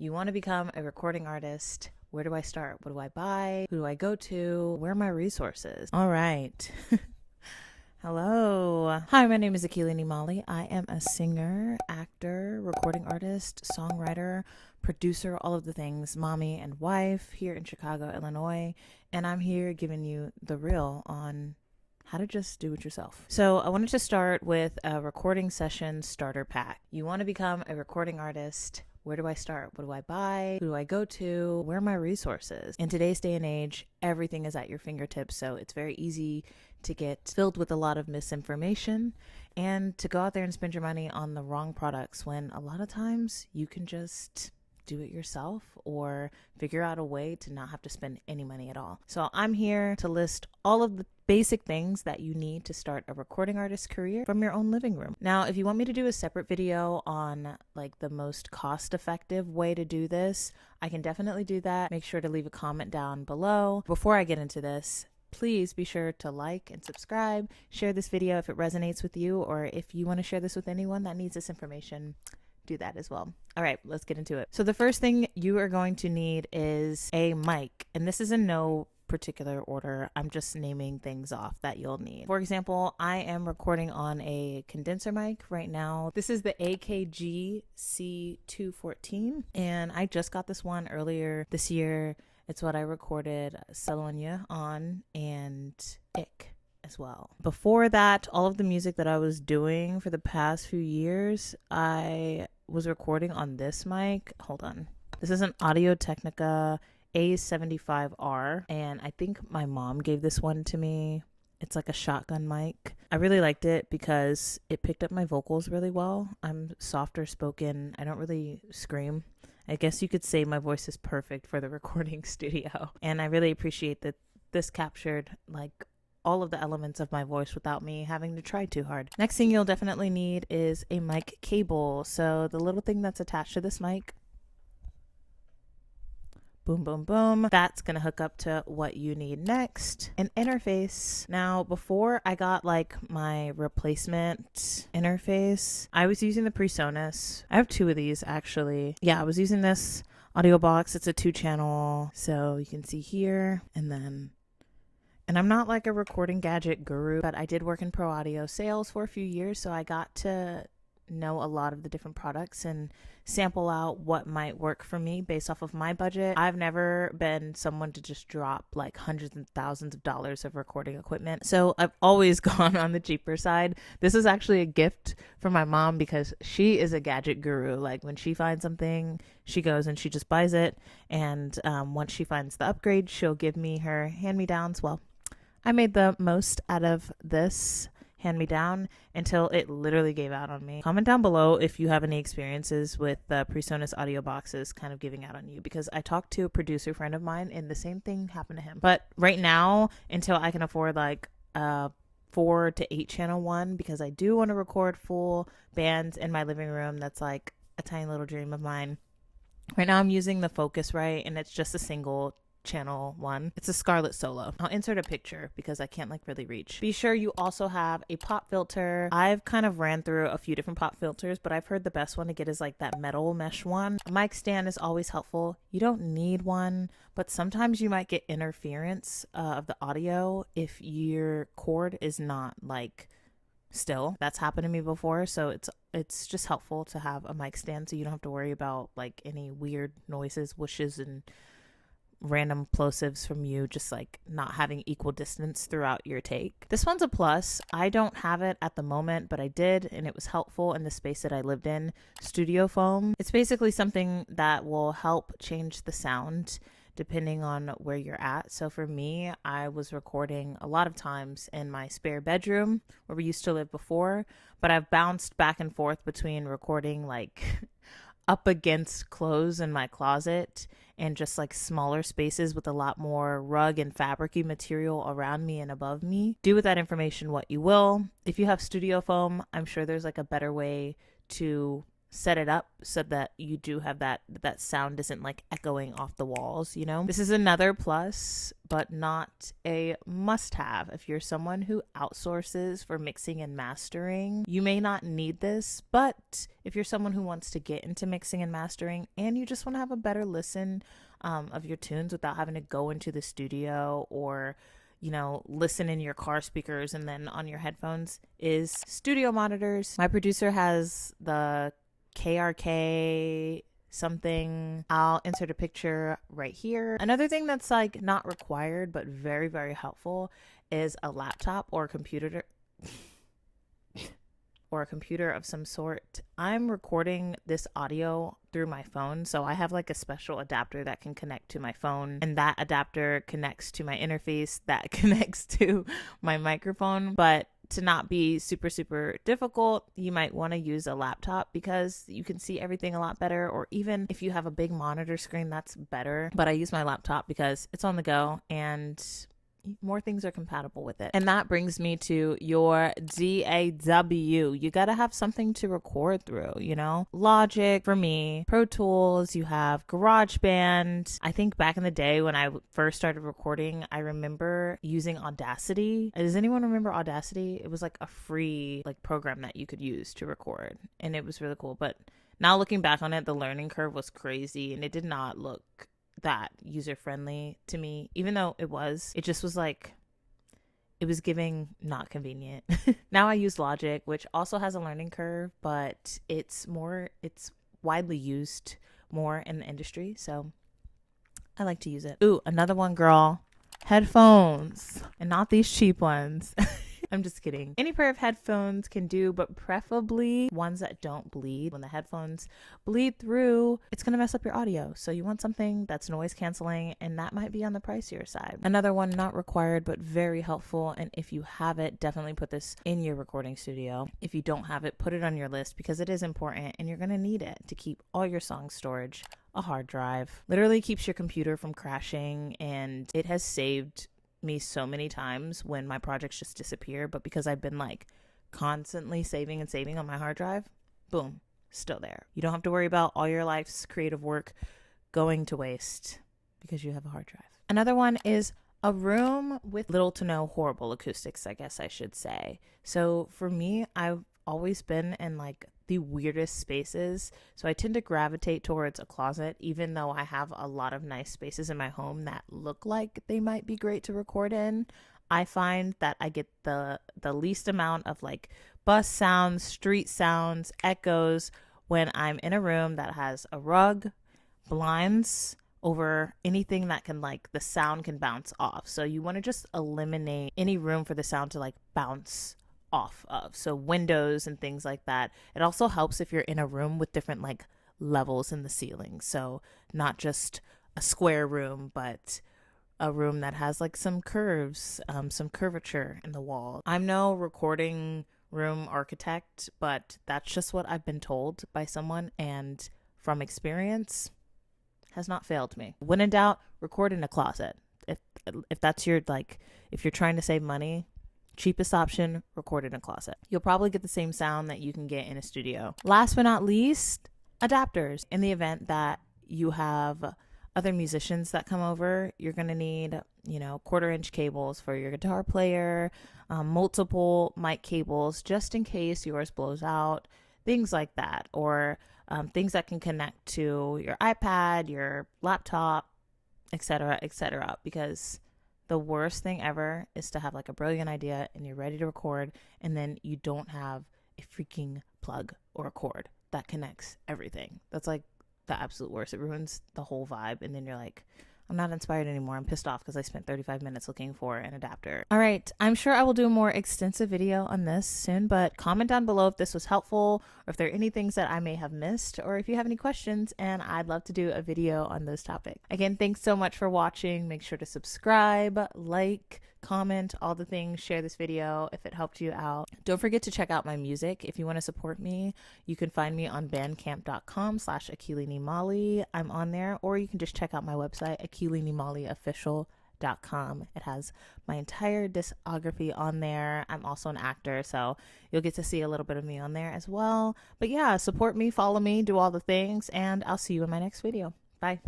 You want to become a recording artist. Where do I start? What do I buy? Who do I go to? Where are my resources? All right. Hello. Hi, my name is Akili Ni Mali. I am a singer, actor, recording artist, songwriter, producer, all of the things, mommy and wife here in Chicago, Illinois. And I'm here giving you the real on how to just do it yourself. So I wanted to start with a recording session starter pack. You want to become a recording artist. Where do I start? What do I buy? Who do I go to? Where are my resources? In today's day and age, everything is at your fingertips, so it's very easy to get filled with a lot of misinformation and to go out there and spend your money on the wrong products when a lot of times you can just do it yourself or figure out a way to not have to spend any money at all. So I'm here to list all of the basic things that you need to start a recording artist career from your own living room. Now, if you want me to do a separate video on like the most cost-effective way to do this, I can definitely do that. Make sure to leave a comment down below. Before I get into this, please be sure to like and subscribe, share this video if it resonates with you, or if you want to share this with anyone that needs this information, do that as well. All right, let's get into it. So the first thing you are going to need is a mic, and this is in no particular order. I'm just naming things off that you'll need. For example, I am recording on a condenser mic right now. This is the AKG C214, and I just got this one earlier this year. It's what I recorded Selonia on and Ick as well. Before that, all of the music that I was doing for the past few years, I was recording on this mic. Hold on. This is an Audio-Technica A75R, and I think my mom gave this one to me. It's like a shotgun mic. I really liked it because it picked up my vocals really well. I'm softer spoken. I don't really scream. I guess you could say my voice is perfect for the recording studio. And I really appreciate that this captured like all of the elements of my voice without me having to try too hard. Next thing you'll definitely need is a mic cable. So the little thing that's attached to this mic, boom, boom, boom. That's going to hook up to what you need next. An interface. Now, before I got like my replacement interface, I was using the PreSonus. I have two of these actually. Yeah, I was using this audio box. It's a 2-channel. So you can see here and I'm not like a recording gadget guru, but I did work in pro audio sales for a few years. So I got to know a lot of the different products and sample out what might work for me based off of my budget. I've never been someone to just drop like hundreds and thousands of dollars of recording equipment. So I've always gone on the cheaper side. This is actually a gift from my mom because she is a gadget guru. Like when she finds something, she goes and she just buys it. And once she finds the upgrade, she'll give me her hand-me-downs. Well, I made the most out of this hand-me-down until it literally gave out on me. Comment down below if you have any experiences with the PreSonus audio boxes kind of giving out on you, because I talked to a producer friend of mine and the same thing happened to him. But right now, until I can afford like a 4 to 8 channel one, because I do want to record full bands in my living room, that's like a tiny little dream of mine. Right now I'm using the Focusrite and it's just a single channel one. It's a Scarlett Solo. I'll insert a picture because I can't like really reach. Be sure you also have a pop filter. I've kind of ran through a few different pop filters, but I've heard the best one to get is like that metal mesh one. A mic stand is always helpful. You don't need one, but sometimes you might get interference of the audio if your cord is not like still. That's happened to me before, so it's just helpful to have a mic stand so you don't have to worry about like any weird noises, whooshes, and random plosives from you just like not having equal distance throughout your take. This one's a plus. I don't have it at the moment, but I did, and it was helpful in the space that I lived in. Studio foam. It's basically something that will help change the sound depending on where you're at. So for me, I was recording a lot of times in my spare bedroom where we used to live before, but I've bounced back and forth between recording like up against clothes in my closet and just like smaller spaces with a lot more rug and fabricy material around me and above me. Do with that information what you will. If you have studio foam, I'm sure there's like a better way to set it up so that you do have that sound isn't like echoing off the walls, you know. This is another plus, but not a must have. If you're someone who outsources for mixing and mastering, you may not need this, but if you're someone who wants to get into mixing and mastering and you just want to have a better listen of your tunes without having to go into the studio or, you know, listen in your car speakers and then on your headphones, is studio monitors. My producer has the KRK something. I'll insert a picture right here. Another thing that's like not required but very, very helpful is a laptop or a computer of some sort. I'm recording this audio through my phone, so I have like a special adapter that can connect to my phone, and that adapter connects to my interface that connects to my microphone. But to not be super difficult, you might want to use a laptop because you can see everything a lot better, or even if you have a big monitor screen, that's better. But I use my laptop because it's on the go and more things are compatible with it. And that brings me to your DAW. You gotta have something to record through, you know? Logic for me, Pro Tools, you have GarageBand. I think back in the day when I first started recording, I remember using Audacity. Does anyone remember Audacity? It was like a free like program that you could use to record, and it was really cool. But now looking back on it, the learning curve was crazy and it did not look that user friendly to me, even though it just was like, it was giving not convenient. Now I use Logic, which also has a learning curve, but it's widely used more in the industry, so I like to use it. Ooh, another one, girl, headphones, and not these cheap ones. I'm just kidding. Any pair of headphones can do, but preferably ones that don't bleed. When the headphones bleed through, it's going to mess up your audio. So you want something that's noise canceling, and that might be on the pricier side. Another one, not required, but very helpful. And if you have it, definitely put this in your recording studio. If you don't have it, put it on your list because it is important and you're going to need it to keep all your song storage. A hard drive literally keeps your computer from crashing, and it has saved me so many times when my projects just disappear, but because I've been like constantly saving on my hard drive, boom, still there. You don't have to worry about all your life's creative work going to waste because you have a hard drive. Another one is a room with little to no horrible acoustics, I guess I should say. So for me, I've always been in like the weirdest spaces, so I tend to gravitate towards a closet, even though I have a lot of nice spaces in my home that look like they might be great to record in. I find that I get the least amount of like bus sounds, street sounds, echoes when I'm in a room that has a rug, blinds over anything that can like the sound can bounce off. So you want to just eliminate any room for the sound to like bounce off of, so windows and things like that. It also helps if you're in a room with different like levels in the ceiling, so not just a square room, but a room that has like some curves, some curvature in the wall. I'm no recording room architect, but that's just what I've been told by someone, and from experience has not failed me. When in doubt, record in a closet. If that's your like, if you're trying to save money, cheapest option, record in a closet. You'll probably get the same sound that you can get in a studio. Last but not least, adapters. In the event that you have other musicians that come over, you're going to need, you know, 1/4-inch cables for your guitar player, multiple mic cables just in case yours blows out, things like that, or things that can connect to your iPad, your laptop, etc., because the worst thing ever is to have like a brilliant idea and you're ready to record, and then you don't have a freaking plug or a cord that connects everything. That's like the absolute worst. It ruins the whole vibe, and then you're like, I'm not inspired anymore. I'm pissed off because I spent 35 minutes looking for an adapter. All right, I'm sure I will do a more extensive video on this soon, but comment down below if this was helpful, or if there are any things that I may have missed, or if you have any questions, and I'd love to do a video on those topics. Again, thanks so much for watching. Make sure to subscribe, like, comment, all the things. Share this video if it helped you out. Don't forget to check out my music. If you want to support me, you can find me on bandcamp.com/Akili Ni Mali. I'm on there, or you can just check out my website, akilinimaliofficial.com. HEYYY.com. It has my entire discography on there. I'm also an actor, so you'll get to see a little bit of me on there as well. But yeah, support me, follow me, do all the things, and I'll see you in my next video. Bye.